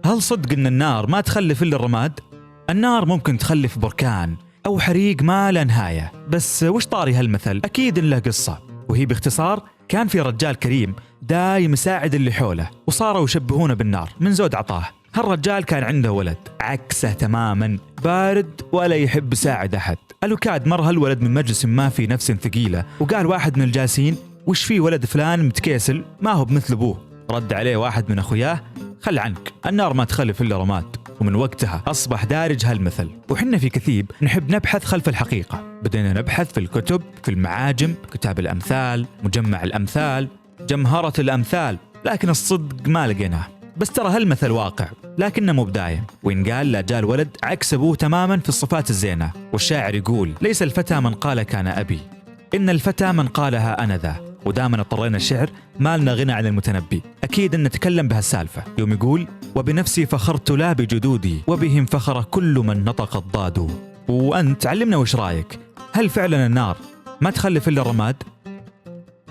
هل صدق ان النار ما تخلف الا الرماد؟ النار ممكن تخلف بركان او حريق ما لا نهايه، بس وش طاري هالمثل؟ اكيد إن له قصه، وهي باختصار كان في رجال كريم دايم يساعد اللي حوله، وصاروا يشبهونه بالنار من زود عطاه. هالرجال كان عنده ولد عكسه تماما، بارد ولا يحب يساعد احد. الوكاد مر هالولد من مجلس ما في نفس ثقيله، وقال واحد من الجالسين: وش في ولد فلان متكيسل ما هو بمثل ابوه؟ رد عليه واحد من اخوياه: خل عنك، النار ما تخلف الا رماد. ومن وقتها اصبح دارج هالمثل. وحنا في كثيب نحب نبحث خلف الحقيقه، بدينا نبحث في الكتب، في المعاجم، كتاب الامثال، مجمع الامثال، جمهره الامثال، لكن الصدق ما لقيناه. بس ترى هالمثل واقع لكنه مو بدايم، وينقال لا جاء الولد عكس ابوه تماما في الصفات الزينه. والشاعر يقول: ليس الفتى من قال كان ابي، ان الفتى من قالها انا ذا. ودائما اضطرينا الشعر ما لنا غنى عن المتنبي، اكيد ان نتكلم بهالسالفه يوم يقول: وبنفسي فخرت لا بجدودي، وبهم فخر كل من نطق الضاد. وانت علمنا وش رايك؟ هل فعلا النار ما تخلف الا الرماد؟